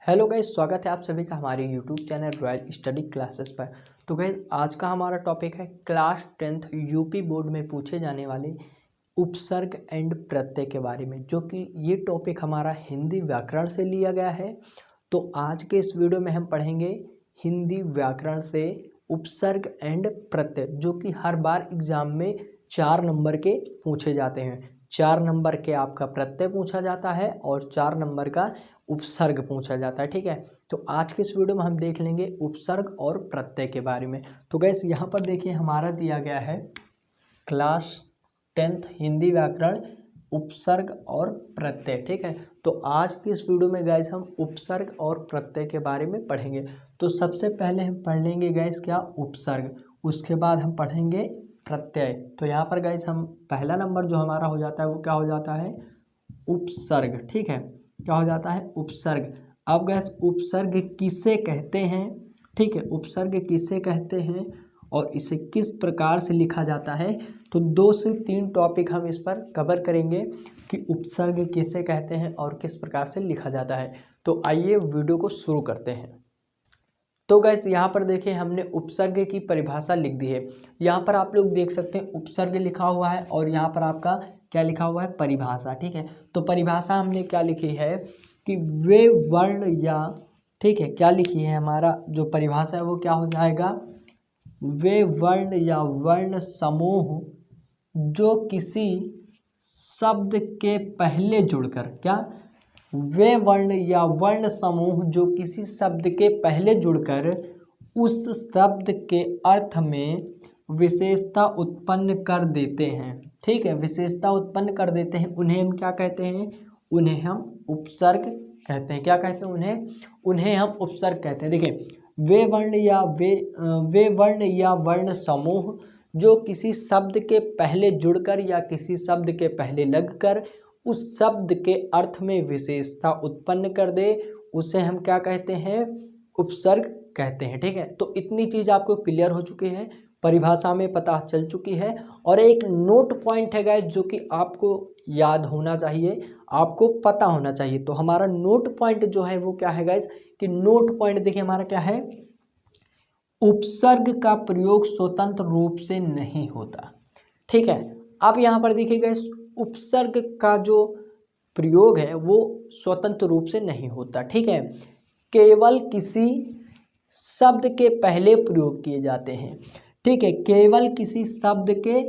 Hello guys, स्वागत है आप सभी का हमारे YouTube channel royal study classes पर। तो गाइस, आज का हमारा टॉपिक है क्लास 10th यूपी बोर्ड में पूछे जाने वाले उपसर्ग एंड प्रत्यय के बारे में, जो कि ये टॉपिक हमारा हिंदी व्याकरण से लिया गया है। तो आज के इस वीडियो में हम पढ़ेंगे हिंदी व्याकरण से उपसर्ग एंड प्रत्यय, जो कि हर बार एग्जाम में 4 नंबर के पूछे जाते हैं। 4 नंबर के आपका प्रत्यय पूछा जाता है और 4 नंबर का उपसर्ग पूछा जाता है। ठीक है, तो आज के इस वीडियो में हम देख लेंगे उपसर्ग और प्रत्यय के बारे में। तो गैस, यहाँ पर देखिए हमारा दिया गया है क्लास 10th हिंदी व्याकरण उपसर्ग और प्रत्यय। ठीक है, तो आज की इस वीडियो में गैस हम उपसर्ग और प्रत्यय के बारे में पढ़ेंगे। तो सबसे पहले हम पढ़ लेंगे गैस क्या उपसर्ग, उसके बाद हम पढ़ेंगे प्रत्यय। तो यहाँ पर गैस हम पहला नंबर जो हमारा हो जाता है वो क्या हो जाता है, उपसर्ग। ठीक है, क्या हो जाता है, उपसर्ग। अब गैस उपसर्ग किसे कहते हैं, ठीक है, उपसर्ग किसे कहते हैं और इसे किस प्रकार से लिखा जाता है। तो 2 से 3 टॉपिक हम इस पर कवर करेंगे कि उपसर्ग किसे कहते हैं और किस प्रकार से लिखा जाता है। तो आइए वीडियो को शुरू करते हैं। तो गैस, यहाँ पर देखिए हमने उपसर्ग की परिभाषा लिख दी है। यहाँ पर आप लोग देख सकते हैं उपसर्ग लिखा हुआ है और यहाँ पर आपका क्या लिखा हुआ है, परिभाषा। ठीक है, तो परिभाषा हमने क्या लिखी है कि वे वर्ण या, ठीक है, क्या लिखी है, हमारा जो परिभाषा है वो क्या हो जाएगा, वे वर्ण या वर्ण समूह जो किसी शब्द के पहले जुड़कर, क्या, वे वर्ण या वर्ण समूह जो किसी शब्द के पहले जुड़कर उस शब्द के अर्थ में विशेषता उत्पन्न कर देते हैं। ठीक है, विशेषता उत्पन्न कर देते हैं, उन्हें हम क्या कहते हैं, उन्हें हम उपसर्ग कहते हैं। क्या कहते हैं, उन्हें हम उपसर्ग कहते हैं। देखिए, वे वर्ण या वर्ण समूह जो किसी शब्द के पहले जुड़कर या किसी शब्द के पहले लगकर उस शब्द के अर्थ में विशेषता उत्पन्न कर दे, उसे हम क्या कहते हैं, उपसर्ग कहते हैं। ठीक है, तो इतनी चीज आपको क्लियर हो चुकी है, परिभाषा में पता चल चुकी है। और एक नोट पॉइंट है गाइस जो कि आपको याद होना चाहिए, आपको पता होना चाहिए। तो हमारा नोट पॉइंट जो है वो क्या है गाइस, कि नोट पॉइंट देखिए हमारा क्या है, उपसर्ग का प्रयोग स्वतंत्र रूप से नहीं होता। ठीक है, अब यहाँ पर देखिए गाइस, उपसर्ग का जो प्रयोग है वो स्वतंत्र रूप से नहीं होता। ठीक है, केवल किसी शब्द के पहले प्रयोग किए जाते हैं। ठीक है, केवल किसी शब्द के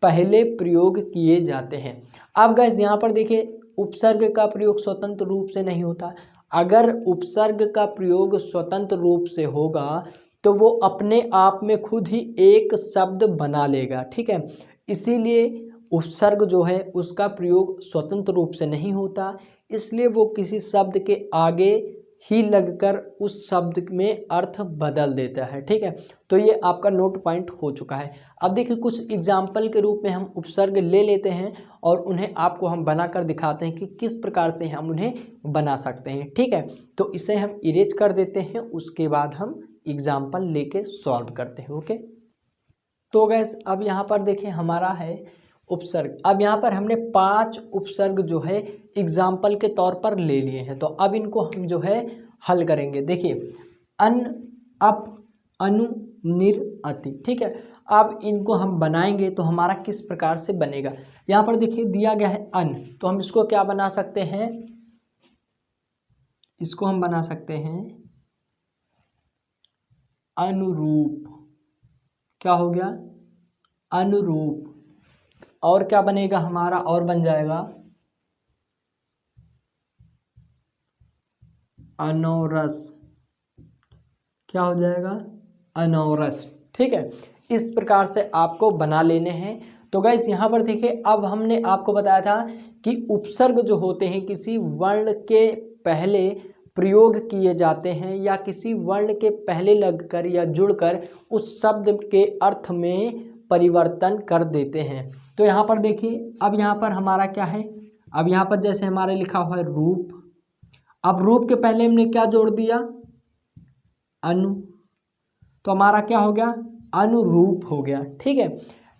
पहले प्रयोग किए जाते हैं। अब गाइस यहाँ पर देखिए उपसर्ग का प्रयोग स्वतंत्र रूप से नहीं होता। अगर उपसर्ग का प्रयोग स्वतंत्र रूप से होगा तो वो अपने आप में खुद ही एक शब्द बना लेगा। ठीक है, इसीलिए उपसर्ग जो है उसका प्रयोग स्वतंत्र रूप से नहीं होता, इसलिए वो किसी शब्द के आगे ही लगकर उस शब्द में अर्थ बदल देता है। ठीक है, तो ये आपका नोट पॉइंट हो चुका है। अब देखिए कुछ एग्जाम्पल के रूप में हम उपसर्ग ले लेते हैं और उन्हें आपको हम बनाकर दिखाते हैं कि किस प्रकार से हम उन्हें बना सकते हैं। ठीक है, तो इसे हम इरेज कर देते हैं, उसके बाद हम एग्जाम्पल लेके सॉल्व करते हैं। ओके, तो गैस अब यहाँ पर देखिए हमारा है उपसर्ग। अब यहाँ पर हमने 5 उपसर्ग जो है एग्जाम्पल के तौर पर ले लिए हैं। तो अब इनको हम जो है हल करेंगे। देखिए, अन, अप, अनु, निर, अति। ठीक है, अब इनको हम बनाएंगे तो हमारा किस प्रकार से बनेगा। यहाँ पर देखिए दिया गया है अन, तो हम इसको क्या बना सकते हैं, इसको हम बना सकते हैं अनुरूप। क्या हो गया, अनुरूप। और क्या बनेगा हमारा, और बन जाएगा अनौरस। क्या हो जाएगा, अनौरस। ठीक है, इस प्रकार से आपको बना लेने हैं। तो गाइस यहाँ पर देखिए अब हमने आपको बताया था कि उपसर्ग जो होते हैं किसी वर्ण के पहले प्रयोग किए जाते हैं या किसी वर्ण के पहले लगकर या जुड़कर उस शब्द के अर्थ में परिवर्तन कर देते हैं। तो यहाँ पर देखिए अब यहाँ पर हमारा क्या है, अब यहाँ पर जैसे हमारे लिखा हुआ है रूप। अब रूप के पहले हमने क्या जोड़ दिया, अनु, तो हमारा क्या हो गया, अनुरूप हो गया। ठीक है,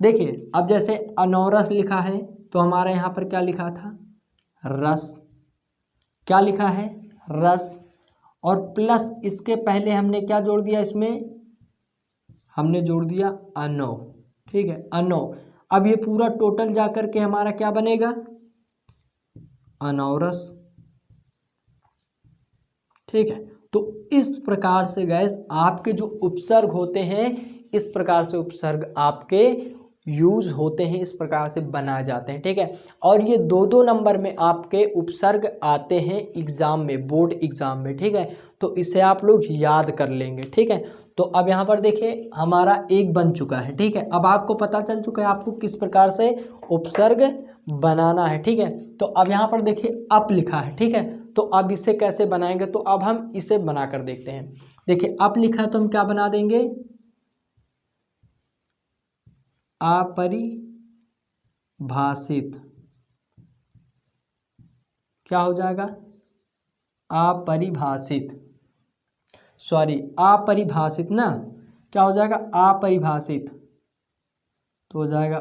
देखिए अब जैसे अनौरस लिखा है तो हमारे यहाँ पर क्या लिखा था, रस। क्या लिखा है, रस। और प्लस इसके पहले हमने क्या जोड़ दिया, इसमें हमने जोड़ दिया अनौ, ठीक है, अनौ। अब ये पूरा टोटल जाकर के हमारा क्या बनेगा, अनौरस, ठीक है। तो इस प्रकार से गैस आपके जो उपसर्ग होते हैं, इस प्रकार से उपसर्ग आपके यूज होते हैं, इस प्रकार से बनाए जाते हैं, ठीक है। और ये 2-2 नंबर में आपके उपसर्ग आते हैं एग्जाम में, बोर्ड एग्जाम में, ठीक है। तो इसे आप लोग याद कर लेंगे, ठीक है। तो अब यहाँ पर देखिए हमारा एक बन चुका है, ठीक है। अब आपको पता चल चुका है आपको किस प्रकार से उपसर्ग बनाना है, ठीक है। तो अब यहाँ पर देखिए अप लिखा है, ठीक है। तो अब इसे कैसे बनाएंगे, तो अब हम इसे बना कर देखते हैं। देखिए अप लिखा है तो हम क्या बना देंगे, अपरिभाषित, क्या हो जाएगा, अपरिभाषित, सॉरी अपरिभाषित ना, क्या हो जाएगा, अपरिभाषित, तो हो जाएगा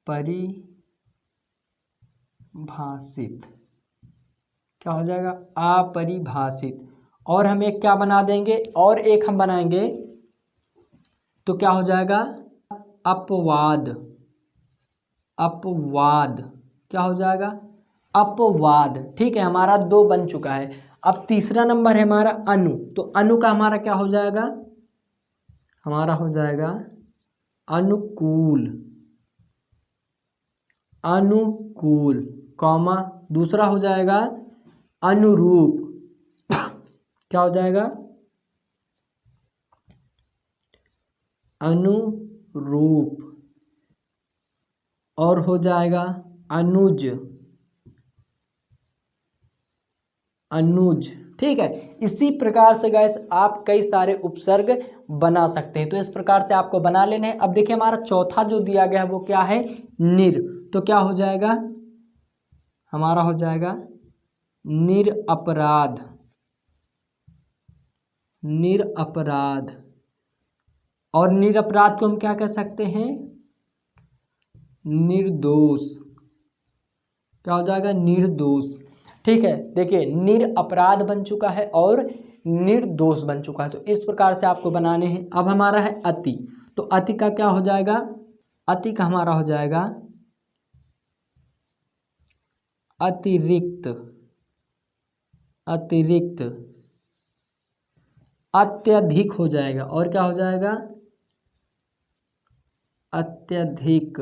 अपरिभाषित, क्या हो जाएगा, अपरिभाषित। और हम एक क्या बना देंगे, और एक हम बनाएंगे तो क्या हो जाएगा, अपवाद, अपवाद, क्या हो जाएगा, अपवाद, ठीक है। हमारा 2 बन चुका है। अब तीसरा नंबर है हमारा अनु, तो अनु का हमारा क्या हो जाएगा, हमारा हो जाएगा अनुकूल, अनुकूल, कॉमा, दूसरा हो जाएगा अनुरूप, क्या हो जाएगा, अनुरूप, और हो जाएगा अनुज, अनुज, ठीक है। इसी प्रकार से गाइस आप कई सारे उपसर्ग बना सकते हैं। तो इस प्रकार से आपको बना लेने हैं। अब देखिए हमारा चौथा जो दिया गया है वो क्या है, निर, तो क्या हो जाएगा, हमारा हो जाएगा निरपराध, निरपराध। और निरपराध को हम क्या कह सकते हैं, निर्दोष, क्या हो जाएगा, निर्दोष, ठीक है। देखिए निरपराध बन चुका है और निर्दोष बन चुका है। तो इस प्रकार से आपको बनाने हैं। अब हमारा है अति, तो अति का क्या हो जाएगा, अति का हमारा हो जाएगा अतिरिक्त, अतिरिक्त, अत्यधिक हो जाएगा, और क्या हो जाएगा, अत्यधिक,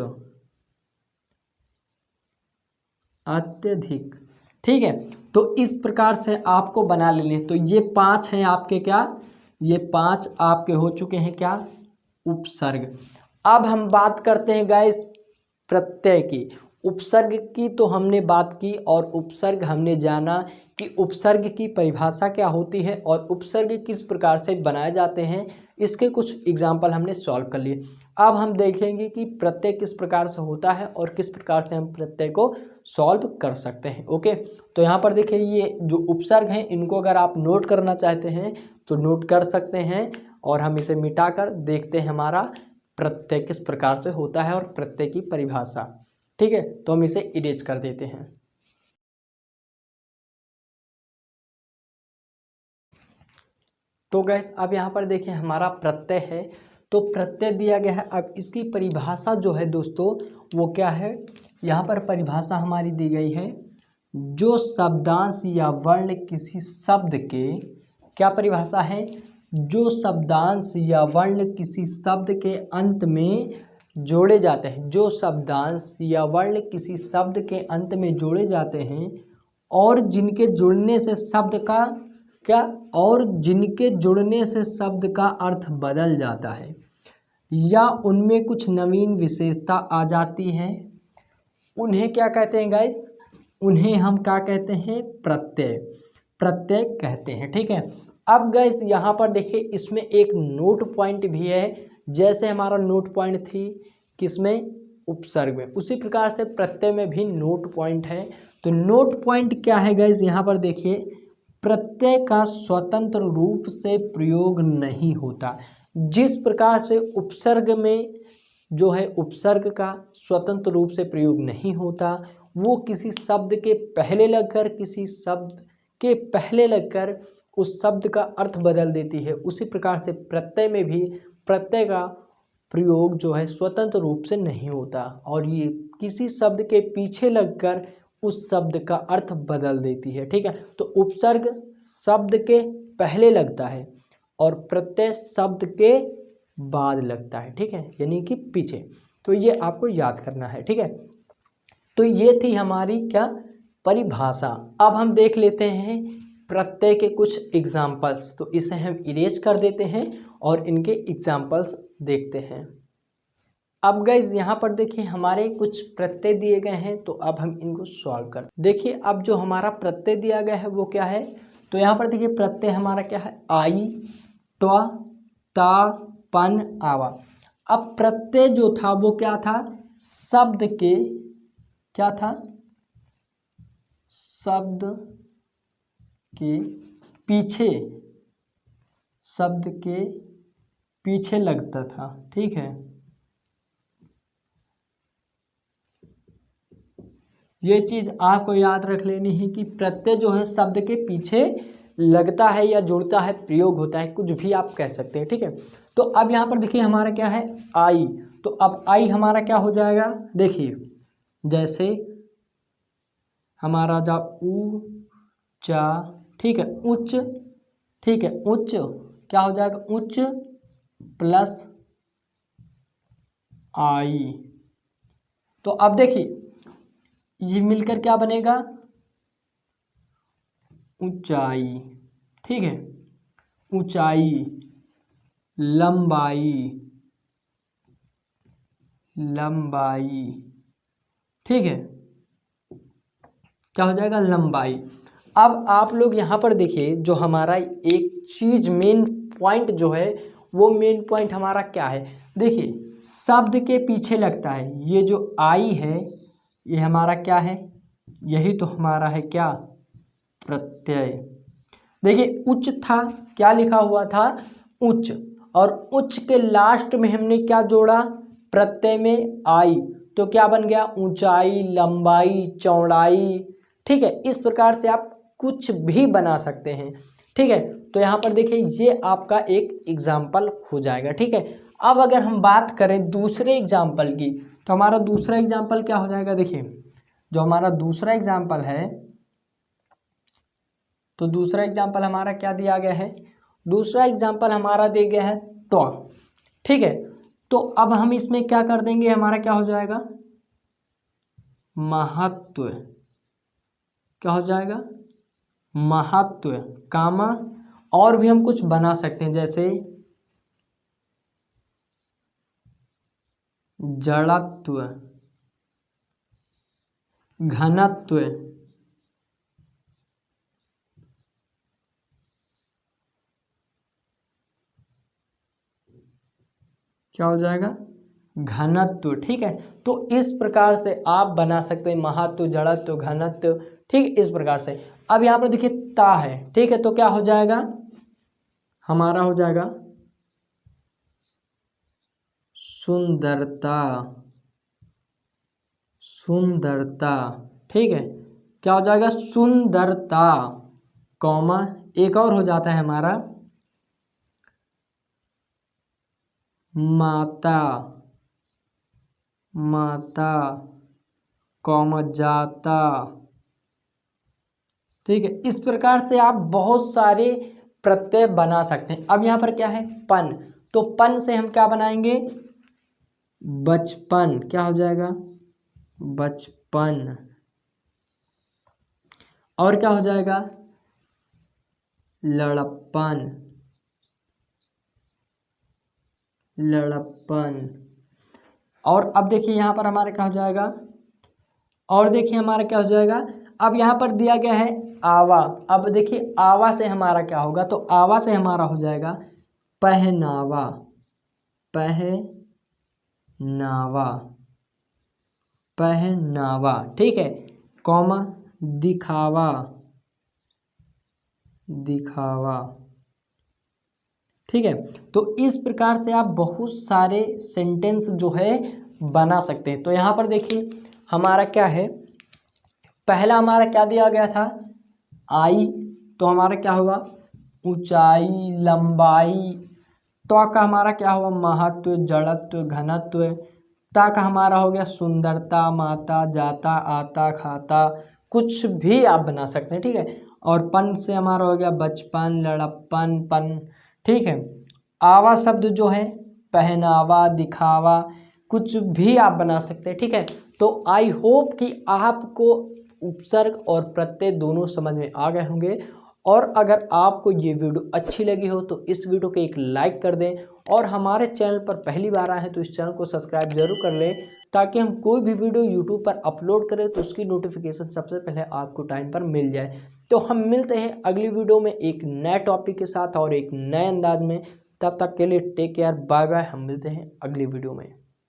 अत्यधिक, ठीक है। तो इस प्रकार से आपको बना लेने। तो ये 5 हैं आपके, क्या, ये 5 आपके हो चुके हैं क्या, उपसर्ग। अब हम बात करते हैं गाइस प्रत्यय की। उपसर्ग की तो हमने बात की, और उपसर्ग हमने जाना कि उपसर्ग की परिभाषा क्या होती है और उपसर्ग किस प्रकार से बनाए जाते हैं। इसके कुछ एग्जाम्पल हमने सॉल्व कर लिए। अब हम देखेंगे कि प्रत्यय किस प्रकार से होता है और किस प्रकार से हम प्रत्यय को सॉल्व कर सकते हैं। ओके, तो यहाँ पर देखिए ये जो उपसर्ग हैं इनको अगर आप नोट करना चाहते हैं तो नोट कर सकते हैं, और हम इसे मिटाकर देखते हैं हमारा प्रत्यय किस प्रकार से होता है और प्रत्यय की परिभाषा, ठीक है। तो हम इसे इरेज कर देते हैं। तो गैस अब यहाँ पर देखिए हमारा प्रत्यय है, तो प्रत्यय दिया गया है। अब इसकी परिभाषा जो है दोस्तों वो क्या है, यहाँ पर परिभाषा हमारी दी गई है, जो शब्दांश या वर्ण किसी शब्द के, क्या परिभाषा है, जो शब्दांश या वर्ण किसी शब्द के अंत में जोड़े जाते हैं, जो शब्दांश या वर्ण किसी शब्द के अंत में जोड़े जाते हैं और जिनके जुड़ने से शब्द का क्या, और जिनके जुड़ने से शब्द का अर्थ बदल जाता है या उनमें कुछ नवीन विशेषता आ जाती है, उन्हें क्या कहते हैं गाइस, उन्हें हम क्या कहते हैं, प्रत्यय, प्रत्यय कहते हैं, ठीक है। अब गाइस यहाँ पर देखिए इसमें एक नोट पॉइंट भी है, जैसे हमारा नोट पॉइंट थी किसमें, उपसर्ग में, उसी प्रकार से प्रत्यय में भी नोट पॉइंट है। तो नोट पॉइंट क्या है गाइस, यहाँ पर देखिए प्रत्यय का स्वतंत्र रूप से प्रयोग नहीं होता। जिस प्रकार से उपसर्ग में जो है उपसर्ग का स्वतंत्र रूप से प्रयोग नहीं होता, वो किसी शब्द के पहले लगकर किसी शब्द के पहले लगकर उस शब्द का अर्थ बदल देती है, उसी प्रकार से प्रत्यय में भी प्रत्यय का प्रयोग जो है स्वतंत्र रूप से नहीं होता और ये किसी शब्द के पीछे लगकर उस शब्द का अर्थ बदल देती है। ठीक है, तो उपसर्ग शब्द के पहले लगता है और प्रत्यय शब्द के बाद लगता है। ठीक है, यानी कि पीछे। तो ये आपको याद करना है। ठीक है, तो ये थी हमारी क्या परिभाषा। अब हम देख लेते हैं प्रत्यय के कुछ एग्जाम्पल्स। तो इसे हम इरेज कर देते हैं और इनके एग्जाम्पल्स देखते हैं। अब गाइज यहाँ पर देखिए हमारे कुछ प्रत्यय दिए गए हैं, तो अब हम इनको सॉल्व करते हैं। देखिए अब जो हमारा प्रत्यय दिया गया है वो क्या है, तो यहाँ पर देखिए प्रत्यय हमारा क्या है, आई, त्वा, ता, पन, आवा। अब प्रत्यय जो था वो क्या था, शब्द के क्या था, शब्द के पीछे, शब्द के पीछे लगता था। ठीक है, ये चीज आपको याद रख लेनी है कि प्रत्यय जो है शब्द के पीछे लगता है या जुड़ता है, प्रयोग होता है, कुछ भी आप कह सकते हैं। ठीक है, तो अब यहाँ पर देखिए हमारा क्या है, आई। तो अब आई हमारा क्या हो जाएगा, देखिए जैसे हमारा जा ऊंचा, ठीक है, उच्च, ठीक है, उच्च क्या हो जाएगा, उच्च प्लस आई। तो अब देखिए ये मिलकर क्या बनेगा, ऊंचाई। ठीक है, ऊंचाई, लंबाई, लंबाई। ठीक है, क्या हो जाएगा, लंबाई। अब आप लोग यहाँ पर देखिए जो हमारा एक चीज मेन पॉइंट जो है वो मेन पॉइंट हमारा क्या है, देखिए शब्द के पीछे लगता है। ये जो आई है ये हमारा क्या है, यही तो हमारा है क्या, प्रत्यय। देखिए उच्च था, क्या लिखा हुआ था, उच्च, और उच्च के लास्ट में हमने क्या जोड़ा, प्रत्यय में आई, तो क्या बन गया, ऊंचाई, लंबाई, चौड़ाई। ठीक है, इस प्रकार से आप कुछ भी बना सकते हैं। ठीक है, तो यहाँ पर देखिए ये आपका एक एग्जाम्पल हो जाएगा। ठीक है, अब अगर हम बात करें दूसरे एग्जाम्पल की, तो हमारा दूसरा एग्जाम्पल क्या हो जाएगा, देखिए जो हमारा दूसरा एग्जाम्पल है, तो दूसरा एग्जाम्पल हमारा क्या दिया गया है, दूसरा एग्जाम्पल हमारा दिया गया है त्वा। ठीक है, तो अब हम इसमें क्या कर देंगे, हमारा क्या हो जाएगा, महत्व। क्या हो जाएगा, महत्व, कामा, और भी हम कुछ बना सकते हैं जैसे जड़त्व, घनत्व, क्या हो जाएगा, घनत्व। ठीक है, तो इस प्रकार से आप बना सकते हैं महत्व, जड़त्व, घनत्व। ठीक, इस प्रकार से। अब यहाँ पर देखिए ता है। ठीक है, तो क्या हो जाएगा, हमारा हो जाएगा सुंदरता, सुंदरता। ठीक है, क्या हो जाएगा, सुंदरता, कॉमा, एक और हो जाता है हमारा माता, माता, कॉमा, जाता। ठीक है, इस प्रकार से आप बहुत सारे प्रत्यय बना सकते हैं। अब यहाँ पर क्या है, पन, तो पन से हम क्या बनाएंगे, बचपन। क्या हो जाएगा, बचपन। और क्या हो जाएगा, लड़प्पन, लड़प्पन। और अब देखिए यहाँ पर हमारा क्या हो जाएगा, और देखिए हमारा क्या हो जाएगा, अब यहाँ पर दिया गया है आवा। अब देखिए आवा से हमारा क्या होगा, तो आवा से हमारा हो जाएगा पहनावा, पहनावा, पहनावा। ठीक है, कॉमा, दिखावा, दिखावा। ठीक है, तो इस प्रकार से आप बहुत सारे सेंटेंस जो है बना सकते हैं। तो यहाँ पर देखिए हमारा क्या है, पहला हमारा क्या दिया गया था, आई, तो हमारा क्या होगा ऊंचाई, लंबाई। त्व का हमारा क्या होगा महत्व, जड़त्व, घनत्व। ता का हमारा हो गया सुंदरता, माता, जाता, आता, खाता, कुछ भी आप बना सकते हैं, ठीक है। और पन से हमारा हो गया बचपन, लड़प्पन, पन, ठीक है। आवा शब्द जो है पहनावा, दिखावा, कुछ भी आप बना सकते हैं, ठीक है। तो आई होप कि आपको उपसर्ग और प्रत्यय दोनों समझ में आ गए होंगे। और अगर आपको ये वीडियो अच्छी लगी हो तो इस वीडियो को एक लाइक कर दें, और हमारे चैनल पर पहली बार आए हैं तो इस चैनल को सब्सक्राइब जरूर कर लें, ताकि हम कोई भी वीडियो यूट्यूब पर अपलोड करें तो उसकी नोटिफिकेशन सबसे पहले आपको टाइम पर मिल जाए। तो हम मिलते हैं अगली वीडियो में एक नए टॉपिक के साथ और एक नए अंदाज में। तब तक के लिए टेक केयर, बाय बाय। हम मिलते हैं अगली वीडियो में।